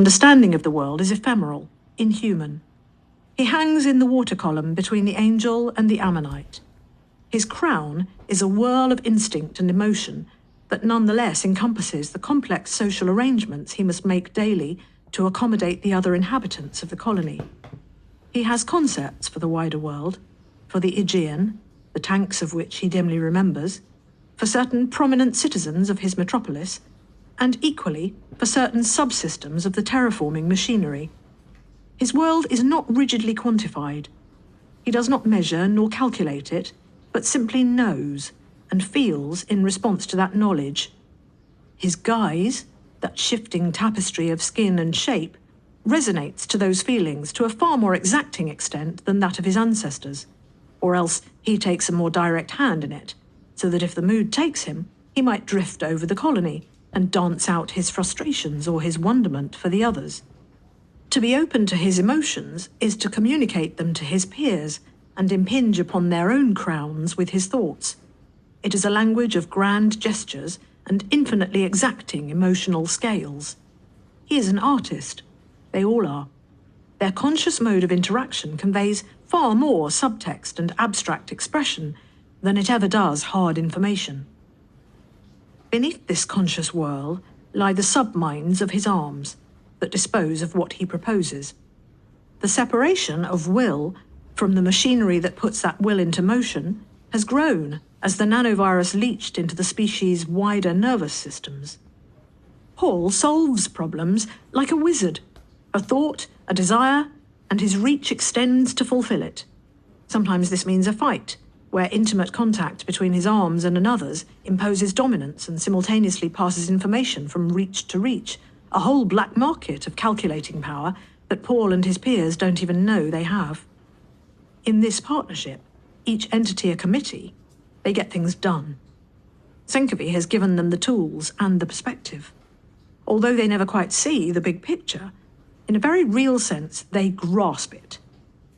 understanding of the world is ephemeral, inhuman. He hangs in the water column between the angel and the ammonite. His crown is a whirl of instinct and emotion that nonetheless encompasses the complex social arrangements he must make daily to accommodate the other inhabitants of the colony. He has concepts for the wider world, for the Aegean, the tanks of which he dimly remembers, for certain prominent citizens of his metropolis, and equally for certain subsystems of the terraforming machinery. His world is not rigidly quantified. He does not measure nor calculate it, but simply knows and feels in response to that knowledge. His guise, that shifting tapestry of skin and shape, resonates to those feelings to a far more exacting extent than that of his ancestors, or else he takes a more direct hand in it, so that if the mood takes him, he might drift over the colony and dance out his frustrations or his wonderment for the others. To be open to his emotions is to communicate them to his peers and impinge upon their own crowns with his thoughts. It is a language of grand gestures and infinitely exacting emotional scales. He is an artist. They all are. Their conscious mode of interaction conveys far more subtext and abstract expression than it ever does hard information. Beneath this conscious whirl lie the sub-minds of his arms that dispose of what he proposes. The separation of will from the machinery that puts that will into motion has grown as the nanovirus leached into the species' wider nervous systems. Paul solves problems like a wizard, a thought, a desire, and his reach extends to fulfill it. Sometimes this means a fight, where intimate contact between his arms and another's imposes dominance and simultaneously passes information from reach to reach, a whole black market of calculating power that Paul and his peers don't even know they have. In this partnership, each entity a committee, they get things done. Tchaikovsky has given them the tools and the perspective. Although they never quite see the big picture, in a very real sense, they grasp it.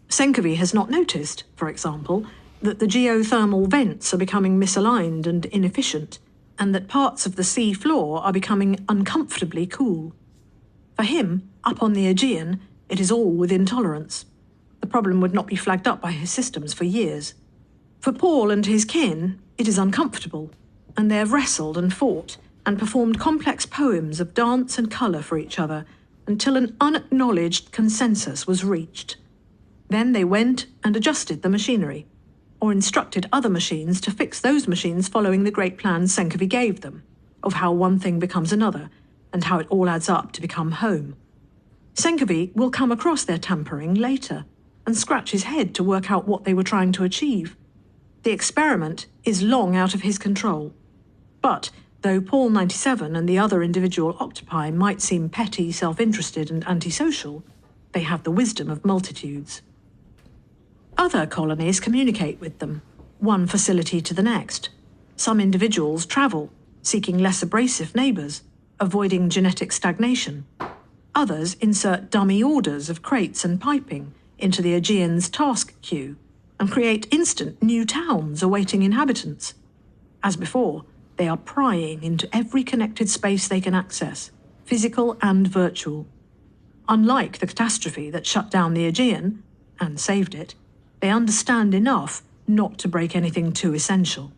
Tchaikovsky has not noticed, for example, that the geothermal vents are becoming misaligned and inefficient, and that parts of the sea floor are becoming uncomfortably cool. For him, up on the Aegean, it is all within tolerance. The problem would not be flagged up by his systems for years. For Paul and his kin, it is uncomfortable, and they have wrestled and fought and performed complex poems of dance and colour for each other until an unacknowledged consensus was reached. Then they went and adjusted the machinery, or instructed other machines to fix those machines following the great plans Tchaikovsky gave them, of how one thing becomes another, and how it all adds up to become home. Tchaikovsky will come across their tampering later, and scratch his head to work out what they were trying to achieve. The experiment is long out of his control. But, though Paul 97 and the other individual octopi might seem petty, self-interested and antisocial, they have the wisdom of multitudes. Other colonies communicate with them, one facility to the next. Some individuals travel, seeking less abrasive neighbours, avoiding genetic stagnation. Others insert dummy orders of crates and piping into the Aegean's task queue and create instant new towns awaiting inhabitants. As before, they are prying into every connected space they can access, physical and virtual. Unlike the catastrophe that shut down the Aegean, and saved it, they understand enough not to break anything too essential.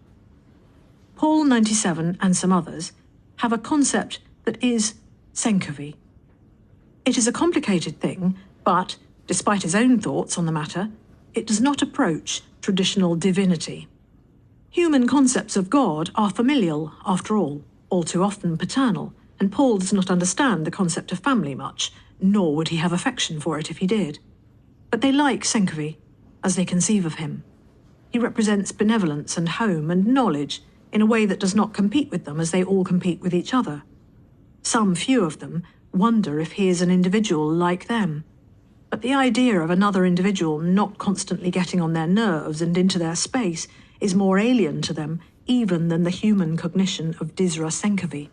Paul 97 and some others have a concept that is Tchaikovsky. It is a complicated thing, but, despite his own thoughts on the matter, it does not approach traditional divinity. Human concepts of God are familial, after all too often paternal, and Paul does not understand the concept of family much, nor would he have affection for it if he did. But they like Tchaikovsky, as they conceive of him. He represents benevolence and home and knowledge in a way that does not compete with them as they all compete with each other. Some few of them wonder if he is an individual like them. But the idea of another individual not constantly getting on their nerves and into their space is more alien to them even than the human cognition of Disra Tchaikovsky.